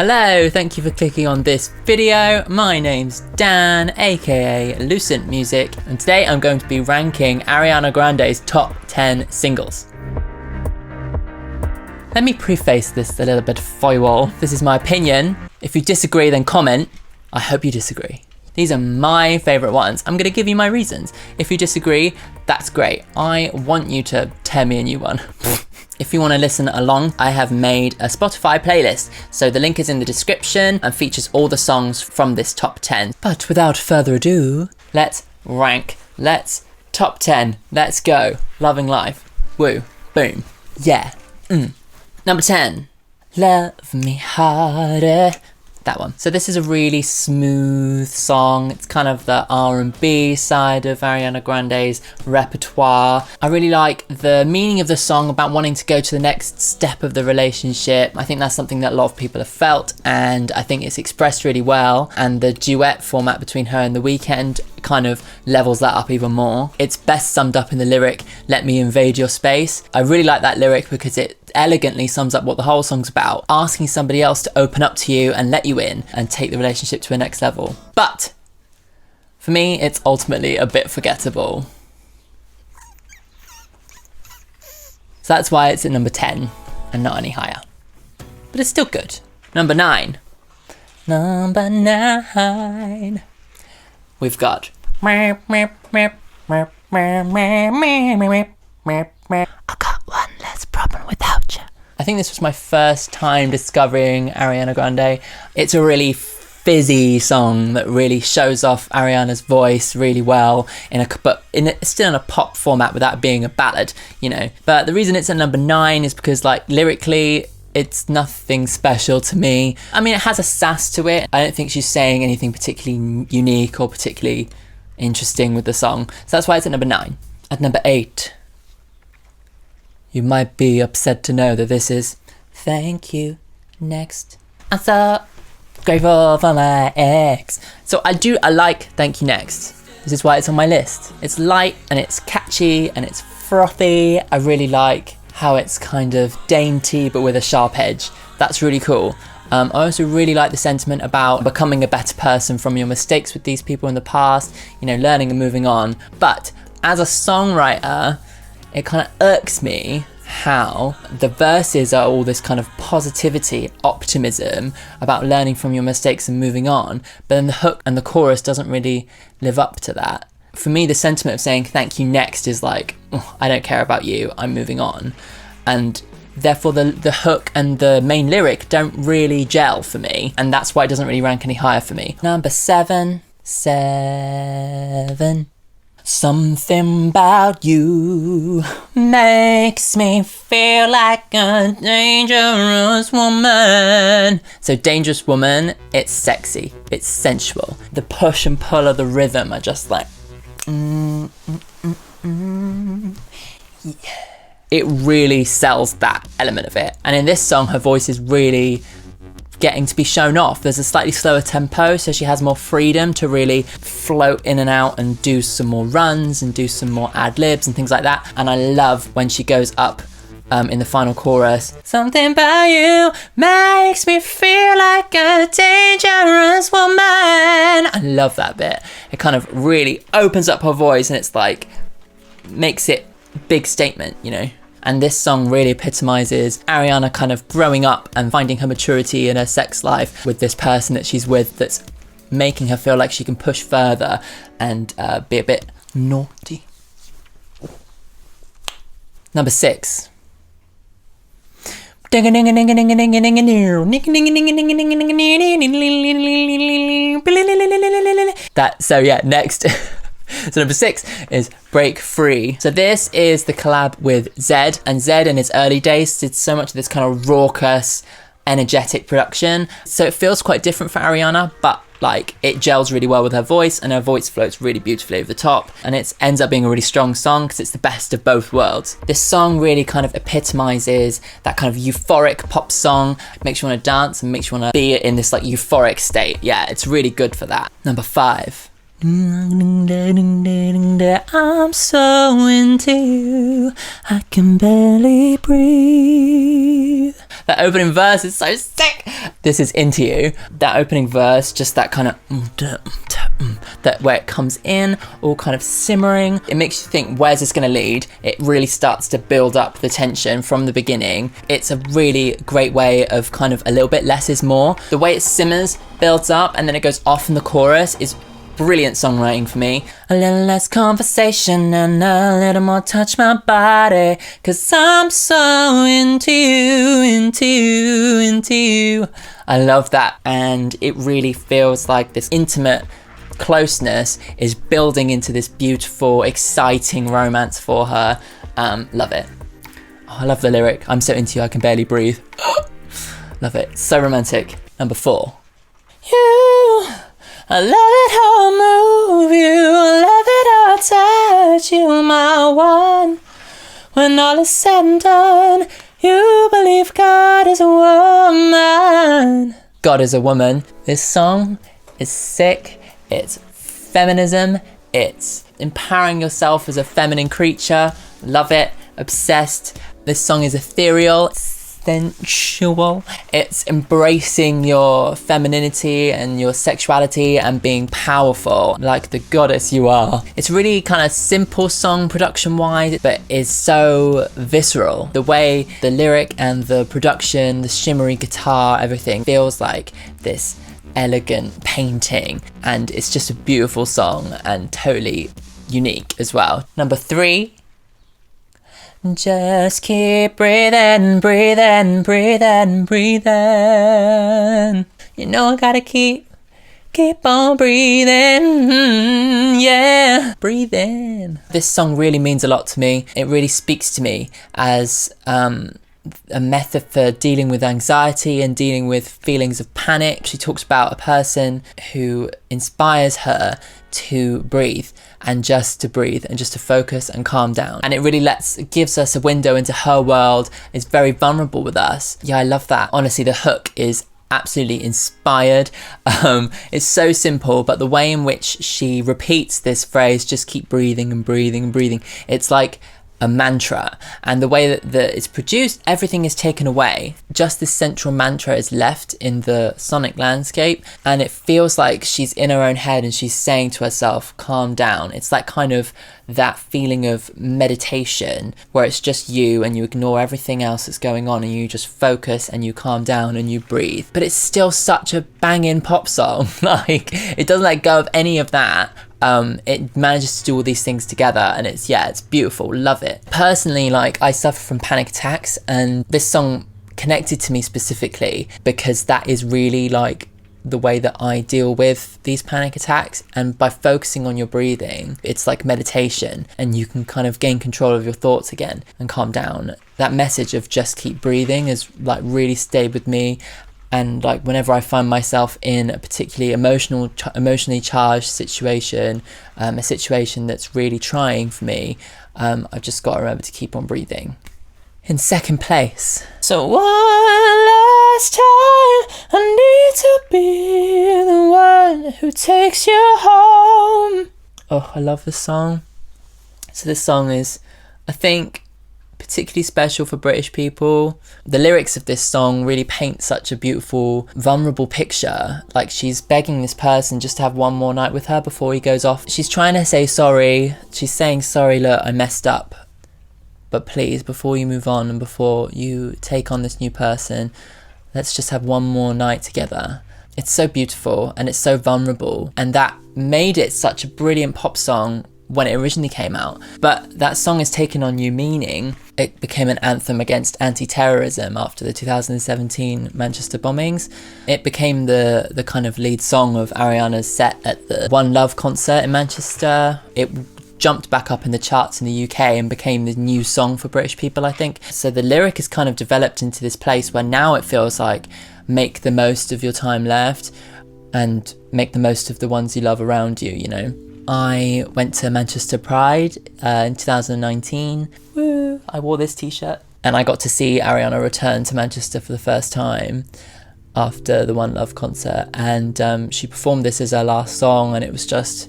Hello, thank you for clicking on this video. My name's Dan, aka Luscent Music, and today I'm going to be ranking Ariana Grande's top 10 singles. Let me preface this a little bit for you all. This is my opinion. If you disagree, then comment. I hope you disagree. These are my favourite ones. I'm going to give you my reasons. If you disagree, that's great. I want you to tear me a new one. If you want to listen along, I have made a Spotify playlist, so the link is in the description and features all the songs from this top 10. But without further ado, let's rank. Let's top 10. Let's go. Loving Life. Woo. Boom. Yeah. Number 10. Love Me Harder. That one. So this is a really smooth song. It's kind of the R&B side of Ariana Grande's repertoire. I really like the meaning of the song about wanting to go to the next step of the relationship. I think that's something that a lot of people have felt, and I think it's expressed really well. And the duet format between her and The Weeknd kind of levels that up even more. It's best summed up in the lyric, "Let me invade your space." I really like that lyric because it elegantly sums up what the whole song's about. Asking somebody else to open up to you and let you in and take the relationship to a next level. But for me, it's ultimately a bit forgettable. So that's why it's at number 10 and not any higher. But it's still good. Number 9. Number 9. We've got I got one less problem without you. I think this was my first time discovering Ariana Grande. It's a really fizzy song that really shows off Ariana's voice really well, still in a pop format without being a ballad, you know. But the reason it's at number 9 is because, like, lyrically, it's nothing special to me. I mean, it has a sass to it. I don't think she's saying anything particularly unique or particularly interesting with the song. So that's why it's at number 9. At number 8, you might be upset to know that this is Thank You Next. I'm so grateful for my ex. So I like Thank You Next. This is why it's on my list. It's light and it's catchy and it's frothy. I really like how it's kind of dainty but with a sharp edge. That's really cool. I also really like the sentiment about becoming a better person from your mistakes with these people in the past, you know, learning and moving on. But as a songwriter, it kind of irks me how the verses are all this kind of positivity, optimism about learning from your mistakes and moving on, but then the hook and the chorus doesn't really live up to that. For me, the sentiment of saying thank you next is like, oh, I don't care about you, I'm moving on. And therefore the hook and the main lyric don't really gel for me, and that's why it doesn't really rank any higher for me. Number 7. Something About You makes me feel like a dangerous woman. So Dangerous Woman, it's sexy, it's sensual. The push and pull of the rhythm are just like, yeah. It really sells that element of it. And in this song, her voice is really getting to be shown off. There's a slightly slower tempo, so she has more freedom to really float in and out and do some more runs and do some more ad-libs and things like that. And I love when she goes up in the final chorus. Something about you makes me feel like a dangerous woman. I love that bit. It kind of really opens up her voice and it's like, makes it a big statement, you know. And this song really epitomizes Ariana kind of growing up and finding her maturity in her sex life with this person that she's with that's making her feel like she can push further and be a bit naughty. Number 6. Next. So number 6 is Break Free. So this is the collab with Zed, and Zed in his early days did so much of this kind of raucous, energetic production. So it feels quite different for Ariana, but like it gels really well with her voice, and her voice floats really beautifully over the top, and it ends up being a really strong song because it's the best of both worlds. This song really kind of epitomizes that kind of euphoric pop song. It makes you want to dance and makes you want to be in this like euphoric state. Yeah, it's really good for that. Number 5. I'm so into you, I can barely breathe. That opening verse is so sick. This is Into You. That opening verse, just that kind of that where it comes in, all kind of simmering. It makes you think, where's this going to lead? It really starts to build up the tension from the beginning. It's a really great way of kind of a little bit less is more. The way it simmers, builds up, and then it goes off in the chorus is brilliant songwriting for me. A little less conversation and a little more touch my body, 'cause I'm so into you, into you, into you. I love that, and it really feels like this intimate closeness is building into this beautiful, exciting romance for her. Love it. Oh, I love the lyric. I'm so into you, I can barely breathe. Love it. So romantic. Number 4. You, I love it how I move you, I love it how I touch you, my one. When all is said and done, you believe God is a woman. God is a woman. This song is sick. It's feminism. It's empowering yourself as a feminine creature. Love it. Obsessed. This song is ethereal, sensual. It's embracing your femininity and your sexuality and being powerful like the goddess you are. It's really kind of simple song production wise, but is so visceral. The way the lyric and the production, the shimmery guitar, everything feels like this elegant painting, and it's just a beautiful song and totally unique as well. Number 3. Just keep breathing, breathing, breathing, breathing. You know I gotta keep on breathing, yeah, breathing. This song really means a lot to me. It really speaks to me as a method for dealing with anxiety and dealing with feelings of panic. She talks about a person who inspires her to breathe and just to breathe and just to focus and calm down. And it really gives us a window into her world. It's very vulnerable with us. Yeah, I love that. Honestly, the hook is absolutely inspired. It's so simple, but the way in which she repeats this phrase, just keep breathing and breathing and breathing, it's like a mantra. And the way that it's produced, everything is taken away. Just this central mantra is left in the sonic landscape, and it feels like she's in her own head and she's saying to herself, calm down. It's like kind of that feeling of meditation where it's just you and you ignore everything else that's going on and you just focus and you calm down and you breathe. But it's still such a banging pop song. Like, it doesn't let go of any of that. It manages to do all these things together, and it's beautiful. Love it. Personally, like, I suffer from panic attacks, and this song connected to me specifically because that is really like the way that I deal with these panic attacks. And by focusing on your breathing, it's like meditation, and you can kind of gain control of your thoughts again and calm down. That message of just keep breathing has like really stayed with me. And like whenever I find myself in a particularly emotionally charged situation, a situation that's really trying for me, I've just got to remember to keep on breathing. In second place. So one last time, I need to be the one who takes you home. Oh, I love this song. So this song is, I think, particularly special for British people. The lyrics of this song really paint such a beautiful, vulnerable picture. Like, she's begging this person just to have one more night with her before he goes off. She's trying to say sorry. She's saying, sorry, look, I messed up. But please, before you move on and before you take on this new person, let's just have one more night together. It's so beautiful and it's so vulnerable. And that made it such a brilliant pop song when it originally came out. But that song has taken on new meaning. It became an anthem against anti-terrorism after the 2017 Manchester bombings. It became the kind of lead song of Ariana's set at the One Love concert in Manchester. It jumped back up in the charts in the UK and became the new song for British people, I think. So the lyric has kind of developed into this place where now it feels like make the most of your time left and make the most of the ones you love around you, you know. I went to Manchester Pride in 2019. Woo! I wore this t-shirt and I got to see Ariana return to Manchester for the first time after the One Love concert, and she performed this as her last song, and it was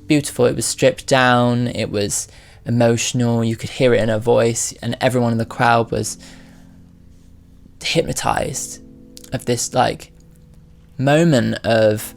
beautiful. It was stripped down, it was emotional, you could hear it in her voice, and everyone in the crowd was hypnotized of this like moment of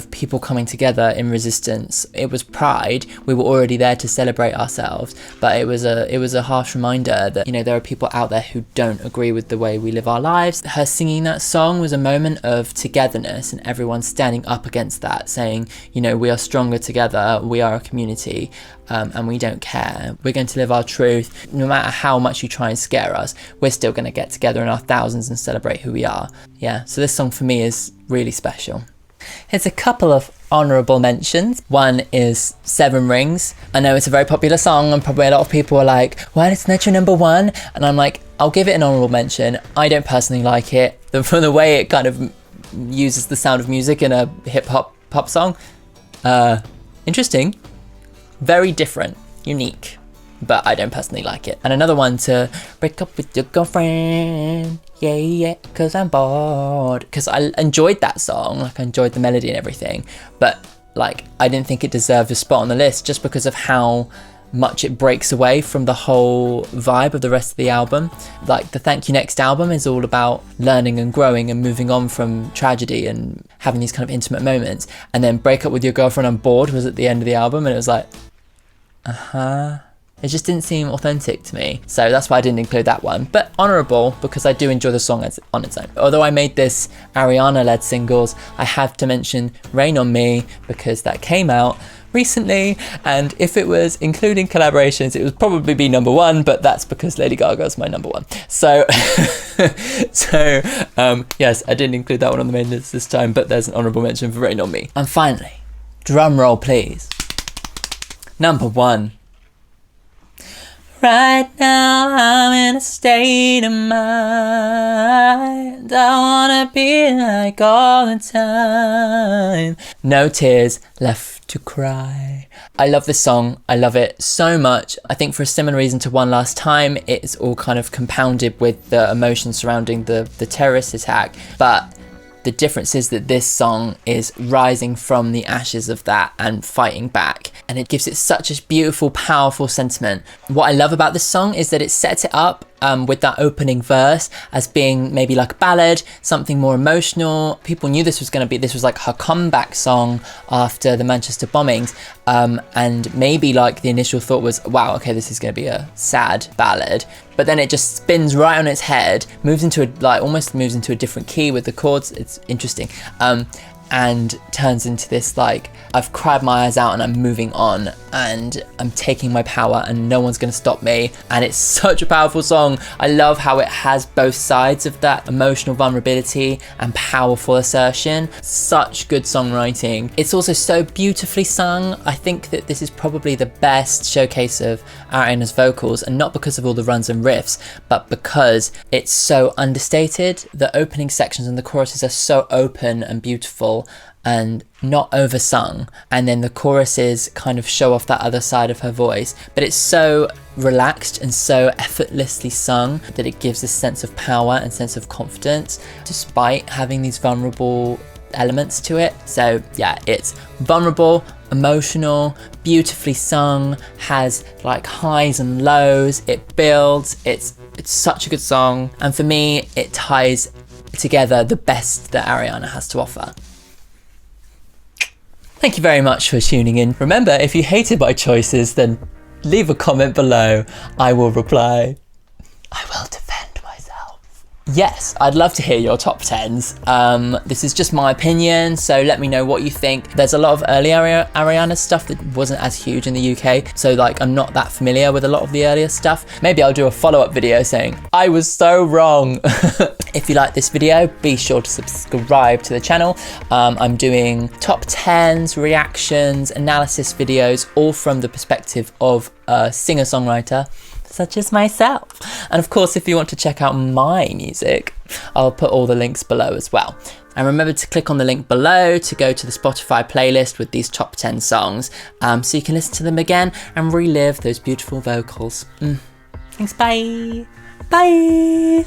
people coming together in resistance. It was Pride. We were already there to celebrate ourselves, but it was a harsh reminder that, you know, there are people out there who don't agree with the way we live our lives. Her singing that song was a moment of togetherness and everyone standing up against that, saying, you know, we are stronger together, we are a community, and we don't care. We're going to live our truth. No matter how much you try and scare us, we're still going to get together in our thousands and celebrate who we are. Yeah, so this song for me is really special. Here's a couple of honourable mentions. One is Seven Rings. I know it's a very popular song and probably a lot of people are like, why isn't that your number one? And I'm like, I'll give it an honourable mention. I don't personally like it. From the way it kind of uses the sound of music in a hip-hop pop song. Interesting. Very different. Unique. But I don't personally like it. And another one to break up with your girlfriend. Yeah, cause I'm bored. Cause I enjoyed that song, like I enjoyed the melody and everything, but like I didn't think it deserved a spot on the list just because of how much it breaks away from the whole vibe of the rest of the album. Like the Thank You Next album is all about learning and growing and moving on from tragedy and having these kind of intimate moments. And then Break Up With Your Girlfriend, I'm Bored was at the end of the album and it was like, It just didn't seem authentic to me. So that's why I didn't include that one. But honourable, because I do enjoy the song on its own. Although I made this Ariana-led singles, I have to mention Rain On Me, because that came out recently. And if it was including collaborations, it would probably be number one, but that's because Lady Gaga is my number one. So, yes, I didn't include that one on the main list this time, but there's an honourable mention for Rain On Me. And finally, drum roll please. Number one. Right now I'm in a state of mind, I wanna be like all the time. No Tears Left to Cry. I love this song, I love it so much. I think for a similar reason to One Last Time, it's all kind of compounded with the emotions surrounding the terrorist attack, but the difference is that this song is rising from the ashes of that and fighting back. And it gives it such a beautiful, powerful sentiment. What I love about this song is that it sets it up with that opening verse as being maybe like a ballad, something more emotional. People knew this was like her comeback song after the Manchester bombings. And maybe like the initial thought was, wow, okay, this is going to be a sad ballad. But then it just spins right on its head, almost moves into a different key with the chords. It's interesting. And turns into this like, I've cried my eyes out and I'm moving on and I'm taking my power and no one's gonna stop me. And it's such a powerful song. I love how it has both sides of that emotional vulnerability and powerful assertion. Such good songwriting. It's also so beautifully sung. I think that this is probably the best showcase of Ariana's vocals, and not because of all the runs and riffs, but because it's so understated. The opening sections and the choruses are so open and beautiful and not oversung, and then the choruses kind of show off that other side of her voice, but it's so relaxed and so effortlessly sung that it gives this sense of power and sense of confidence despite having these vulnerable elements to it. So yeah, it's vulnerable, emotional, beautifully sung, has like highs and lows, it builds, it's such a good song, and for me it ties together the best that Ariana has to offer. Thank you very much for tuning in. Remember, if you hated my choices, then leave a comment below. I will reply. I will defend myself. Yes, I'd love to hear your top 10s. This is just my opinion, so let me know what you think. There's a lot of early Ariana stuff that wasn't as huge in the UK, so like I'm not that familiar with a lot of the earlier stuff. Maybe I'll do a follow-up video saying, I was so wrong. If you like this video, be sure to subscribe to the channel. I'm doing top 10s, reactions, analysis videos, all from the perspective of a singer-songwriter such as myself. And of course, if you want to check out my music, I'll put all the links below as well. And remember to click on the link below to go to the Spotify playlist with these top 10 songs, so you can listen to them again and relive those beautiful vocals. Thanks, bye. Bye.